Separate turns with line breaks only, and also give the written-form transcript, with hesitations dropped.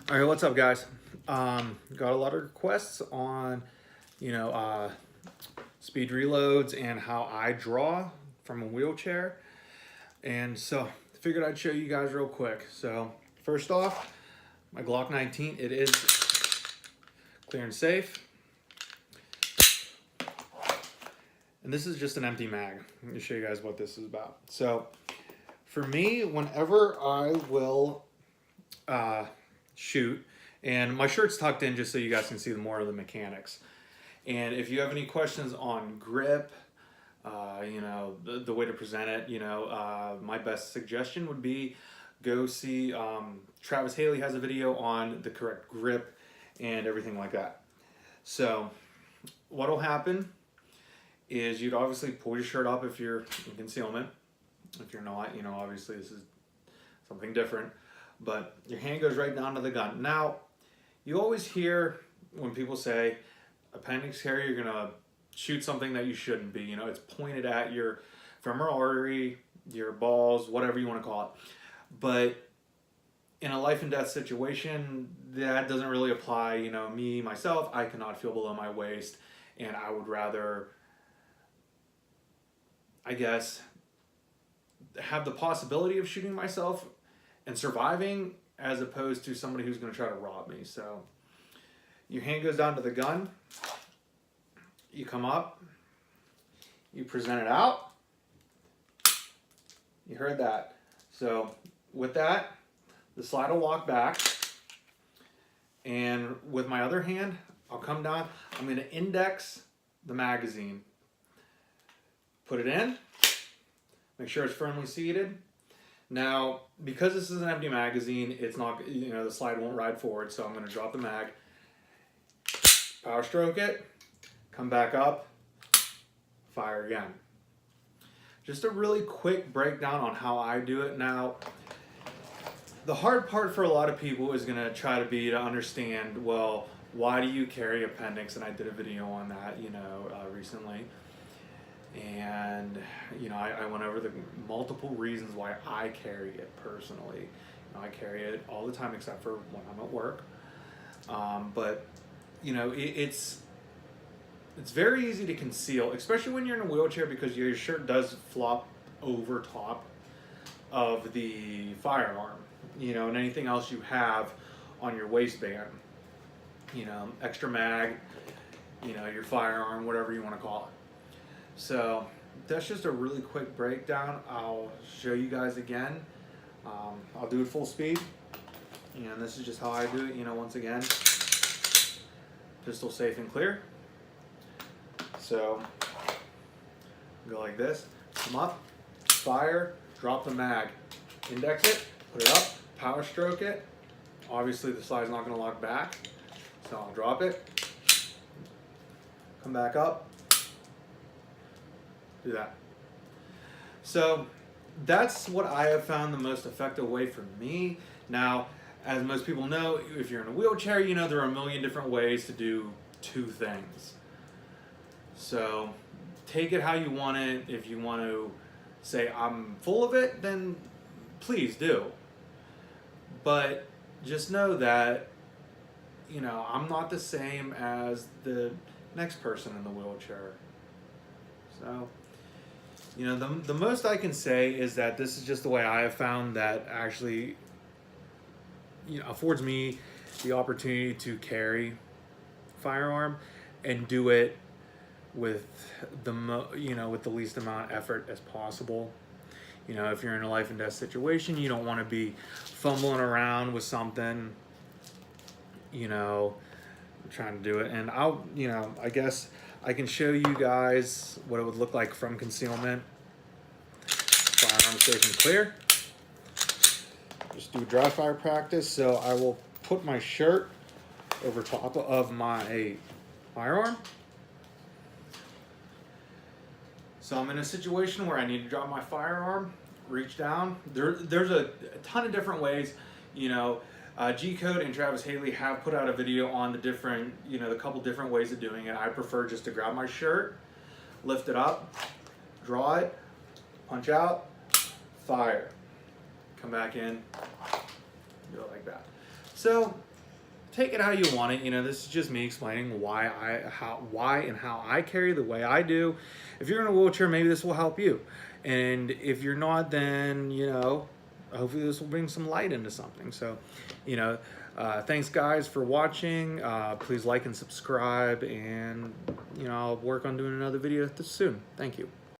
All right, what's up, guys? Got a lot of requests on, speed reloads and how I draw from a wheelchair, and so figured I'd show you guys real quick. So first off, my Glock 19, it is clear and safe, and this is just an empty mag. Let me show you guys what this is about. So for me, whenever I will shoot, and my shirt's tucked in just so you guys can see more of the mechanics. And if you have any questions on grip, the way to present it, my best suggestion would be go see Travis Haley has a video on the correct grip and everything like that. So what'll happen is you'd obviously pull your shirt up if you're in concealment. If you're not, obviously this is something different. But your hand goes right down to the gun. Now, you always hear when people say, appendix carry, you're going to shoot something that you shouldn't be. It's pointed at your femoral artery, your balls, whatever you want to call it. But in a life and death situation, that doesn't really apply. Myself, I cannot feel below my waist. And I would rather, I guess, have the possibility of shooting myself and surviving as opposed to somebody who's going to try to rob me. So your hand goes down to the gun, you come up, you present it out. You heard that. So with that, the slide will lock back, and with my other hand, I'll come down, I'm going to index the magazine, put it in, make sure it's firmly seated. Now, because this is an empty magazine, it's not, the slide won't ride forward, so I'm going to drop the mag, power stroke it, come back up, fire again. Just a really quick breakdown on how I do it. Now, the hard part for a lot of people is going to try to be to understand, well, why do you carry appendix? And I did a video on that, recently. And I went over the multiple reasons why I carry it personally. I carry it all the time except for when I'm at work. But it's very easy to conceal, especially when you're in a wheelchair, because your shirt does flop over top of the firearm, and anything else you have on your waistband, extra mag, your firearm, whatever you want to call it. So that's just a really quick breakdown. I'll show you guys again. I'll do it full speed, and this is just how I do it. Once again, pistol safe and clear. So go like this, come up, fire, drop the mag, index it, put it up, power stroke it. Obviously the slide's not going to lock back, so I'll drop it, come back up, do that. So that's what I have found the most effective way for me. Now, as most people know, if you're in a wheelchair, there are a million different ways to do two things. So take it how you want it. If you want to say I'm full of it, then please do. But just know that, I'm not the same as the next person in the wheelchair. So, the most I can say is that this is just the way I have found that actually, affords me the opportunity to carry a firearm and do it with the least amount of effort as possible. If you're in a life and death situation, you don't want to be fumbling around with something, trying to do it. And I guess I can show you guys what it would look like from concealment. Firearm safe and clear. Just do dry fire practice. So I will put my shirt over top of my firearm. So I'm in a situation where I need to drop my firearm, reach down. There's a ton of different ways. G-Code and Travis Haley have put out a video on the different, the couple different ways of doing it. I prefer just to grab my shirt, lift it up, draw it, punch out, fire. Come back in, do it like that. So take it how you want it. You know, this is just me explaining why and how I carry the way I do. If you're in a wheelchair, maybe this will help you. And if you're not, then, you know, hopefully this will bring some light into something. So, you know, thanks guys for watching. Please like and subscribe, and, you know, I'll work on doing another video soon. Thank you.